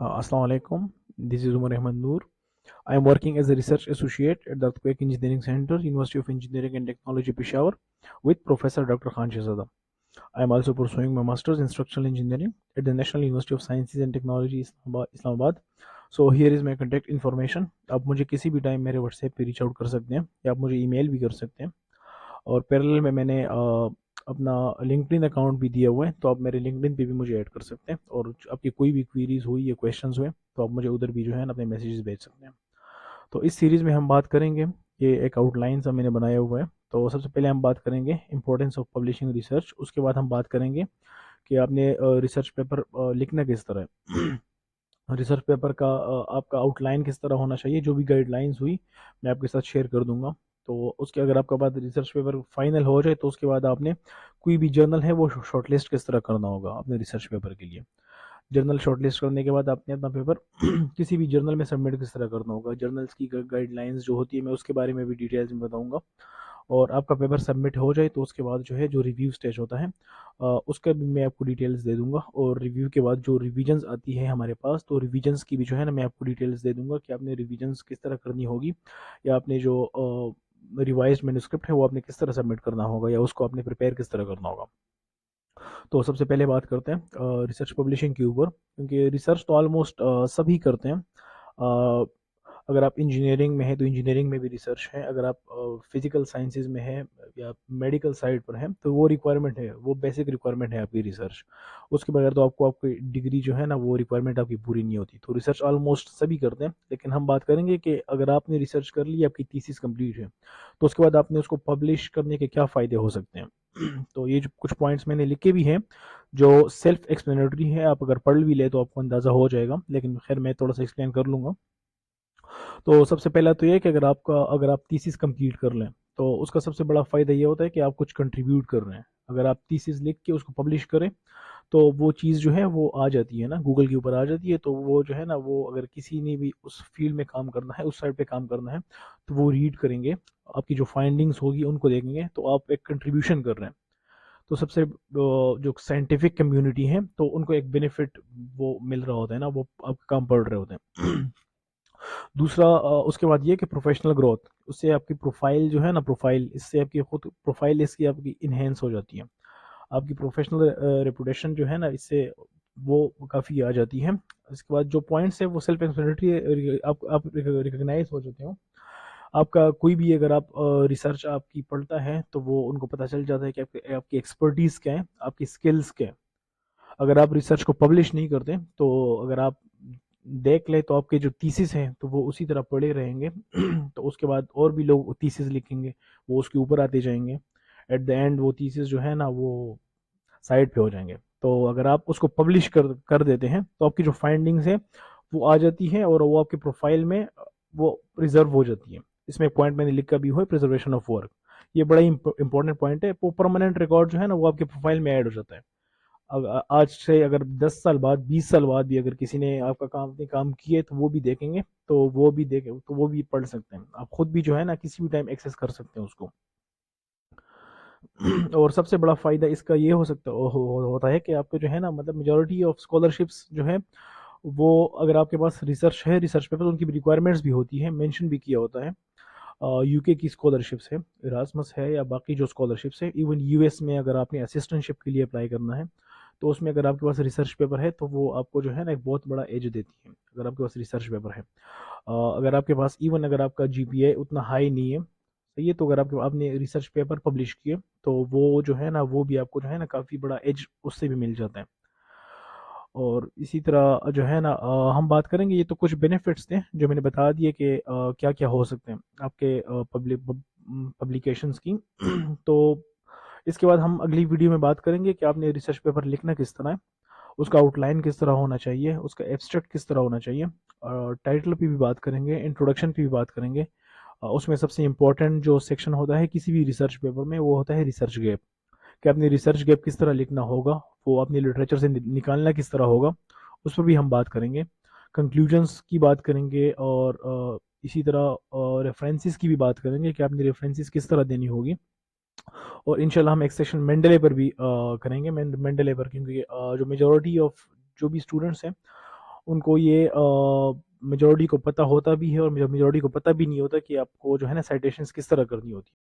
Assalamu alaikum. This is Umar Ahmad Noor. I am working as a research associate at the Earthquake Engineering Center, University of Engineering and Technology, Peshawar, with Professor Dr. Khan Shahzada. I am also pursuing my master's in structural engineering at the National University of Sciences and Technology, Islamabad. So here is my contact information. आप मुझे किसी भी time मेरे WhatsApp पे reach out कर सकते हैं या आप मुझे ईमेल भी कर सकते हैं। और पैरेलल में मैंने अपना लिंक्डइन अकाउंट भी दिया हुआ है, तो आप मेरे लिंक्डइन पे भी मुझे ऐड कर सकते हैं और आपकी कोई भी क्वीरीज हुई या क्वेश्चंस हुए तो आप मुझे उधर भी जो है ना अपने मैसेजेस भेज सकते हैं। तो इस सीरीज़ में हम बात करेंगे, ये एक आउटलाइन सा मैंने बनाया हुआ है। तो सबसे पहले हम बात करेंगे इंपॉर्टेंस ऑफ पब्लिशिंग रिसर्च, उसके बाद हम बात करेंगे कि आपने रिसर्च पेपर लिखना किस तरह है। रिसर्च पेपर का आपका आउटलाइन किस तरह होना चाहिए, जो भी गाइडलाइंस हुई मैं आपके साथ शेयर कर दूंगा। तो उसके अगर आपका बाद रिसर्च पेपर फाइनल हो जाए तो उसके बाद आपने कोई भी जर्नल है वो शॉर्टलिस्ट किस तरह करना होगा अपने रिसर्च पेपर के लिए। जर्नल शॉर्टलिस्ट करने के बाद आपने अपना पेपर किसी भी जर्नल में सबमिट किस तरह करना होगा, जर्नल्स की गाइडलाइंस जो होती है मैं उसके बारे में भी डिटेल्स में बताऊंगा। और आपका पेपर सबमिट हो जाए तो उसके बाद जो है जो रिव्यू स्टेज होता है उसका भी मैं आपको डिटेल्स दे दूंगा। और रिव्यू के बाद जो रिवीजन्स आती है हमारे पास, तो रिवीजन्स की भी जो है ना मैं आपको डिटेल्स दे दूंगा कि आपने रिवीजन्स किस तरह करनी होगी, या आपने जो रिवाइज्ड मैन्युस्क्रिप्ट है वो आपने किस तरह सबमिट करना होगा या उसको आपने प्रिपेयर किस तरह करना होगा। तो सबसे पहले बात करते हैं रिसर्च पब्लिशिंग के ऊपर, क्योंकि रिसर्च तो ऑलमोस्ट सभी करते हैं। अगर आप इंजीनियरिंग में हैं तो इंजीनियरिंग में भी रिसर्च है, अगर आप फिजिकल साइंसेज में हैं या मेडिकल साइड पर हैं तो वो रिक्वायरमेंट है, वो बेसिक रिक्वायरमेंट है आपकी रिसर्च। उसके बगैर तो आपको आपकी डिग्री जो है ना वो रिक्वायरमेंट आपकी पूरी नहीं होती। तो रिसर्च ऑलमोस्ट सभी करते हैं, लेकिन हम बात करेंगे कि अगर आपने रिसर्च कर ली, आपकी थीसिस कंप्लीट है, तो उसके बाद आपने उसको पब्लिश करने के क्या फ़ायदे हो सकते हैं। तो ये जो कुछ पॉइंट्स मैंने लिखे भी हैं जो सेल्फ एक्सप्लेनेटरी है, आप अगर पढ़ भी ले तो आपको अंदाज़ा हो जाएगा, लेकिन खैर मैं थोड़ा सा एक्सप्लेन कर लूँगा। तो सबसे पहला तो ये कि अगर आप थीसिस कंप्लीट कर लें तो उसका सबसे बड़ा फ़ायदा ये होता है कि आप कुछ कंट्रीब्यूट कर रहे हैं। अगर आप थीसिस लिख के उसको पब्लिश करें तो वो चीज़ जो है वो आ जाती है ना, गूगल के ऊपर आ जाती है। तो वो जो है ना वो अगर किसी ने भी उस फील्ड में काम करना है, उस साइड पे काम करना है, तो वो रीड करेंगे, आपकी जो फाइंडिंग्स होगी उनको देखेंगे, तो आप एक कंट्रीब्यूशन कर रहे हैं। तो सबसे जो साइंटिफिक कम्युनिटी है तो उनको एक बेनिफिट वो मिल रहा होता है ना, वो आपका काम पढ़ रहे होते हैं। दूसरा उसके बाद ये कि प्रोफेशनल ग्रोथ, उससे आपकी प्रोफाइल जो है ना, प्रोफाइल इससे आपकी खुद प्रोफाइल इसकी आपकी इन्हेंस हो जाती है। आपकी प्रोफेशनल रेपुटेशन जो है ना इससे वो काफ़ी आ जाती है। इसके बाद जो पॉइंट्स है वो सेल्फ एक्सप्लेनेटरी, आप रिकग्नाइज हो जाते हो। आपका कोई भी अगर आप रिसर्च आपकी पढ़ता है तो वो उनको पता चल जाता है कि आपकी आपकी एक्सपर्टीज़ क्या है, आपकी स्किल्स क्या है। अगर आप रिसर्च को पब्लिश नहीं करते तो अगर आप देख ले तो आपके जो थीसिस हैं तो वो उसी तरह पड़े रहेंगे। तो उसके बाद और भी लोग थीसिस लिखेंगे, वो उसके ऊपर आते जाएंगे, एट द एंड वो थीसिस जो है ना वो साइड पे हो जाएंगे। तो अगर आप उसको पब्लिश कर कर देते हैं तो आपकी जो फाइंडिंग्स है वो आ जाती है और वो आपके प्रोफाइल में वो प्रिजर्व हो जाती है। इसमें एक पॉइंट मैंने लिखा भी हुआ है, प्रिजर्वेशन ऑफ वर्क। ये बड़ा इंपॉर्टेंट पॉइंट है। वो परमानेंट रिकॉर्ड जो है ना वो आपके प्रोफाइल में ऐड हो जाता है। आज से अगर 10 साल बाद, 20 साल बाद भी अगर किसी ने आपका काम अपने काम किए तो वो भी देखेंगे, तो वो भी देखे तो वो भी पढ़ सकते हैं। आप खुद भी जो है ना किसी भी टाइम एक्सेस कर सकते हैं उसको। और सबसे बड़ा फ़ायदा इसका ये हो सकता होता है कि आपको जो है ना मतलब मेजॉरिटी ऑफ स्कॉलरशिप्स जो है वो, अगर आपके पास रिसर्च है, रिसर्च पेपर, उनकी भी रिक्वायरमेंट्स भी होती है, मेंशन भी किया होता है। यूके की स्कॉलरशिप्स है, इरास्मस है या बाकी जो स्कॉलरशिप्स है, इवन यूएस में अगर आपने असिस्टेंटशिप के लिए अप्लाई करना है तो उसमें अगर आपके पास रिसर्च पेपर है तो वो आपको जो है ना एक बहुत बड़ा एज देती है, अगर आपके पास रिसर्च पेपर है। अगर आपके पास इवन अगर आपका जीपीए उतना हाई नहीं है, सही है, तो अगर आपके आपने रिसर्च पेपर पब्लिश किए तो वो जो है ना वो भी आपको जो है ना काफ़ी बड़ा एज उससे भी मिल जाता है। और इसी तरह जो है ना हम बात करेंगे, ये तो कुछ बेनिफिट्स थे जो मैंने बता दिए कि क्या क्या हो सकते हैं आपके पब्लिकेशंस की। तो इसके बाद हम अगली वीडियो में बात करेंगे कि आपने रिसर्च पेपर लिखना किस तरह है, उसका आउटलाइन किस तरह होना चाहिए, उसका एब्स्ट्रैक्ट किस तरह होना चाहिए, टाइटल पे भी बात करेंगे, इंट्रोडक्शन पे भी बात करेंगे। उसमें सबसे इम्पोर्टेंट जो सेक्शन होता है किसी भी रिसर्च पेपर में वो होता है रिसर्च गैप, कि अपनी रिसर्च गैप किस तरह लिखना होगा, वो अपनी लिटरेचर से निकालना किस तरह होगा, उस पर भी हम बात करेंगे। कंक्लूजन्स की बात करेंगे और इसी तरह रेफरेंसेस की भी बात करेंगे कि आपने रेफरेंसेस किस तरह देनी होगी। और इंशाल्लाह हम एक सेशन मेंडले पर भी करेंगे, मेंडले पर, क्योंकि जो मेजोरिटी ऑफ जो भी स्टूडेंट्स हैं उनको ये मेजोरिटी को पता होता भी है और मेजोरिटी को पता भी नहीं होता कि आपको जो है ना साइटेशंस किस तरह करनी होती है।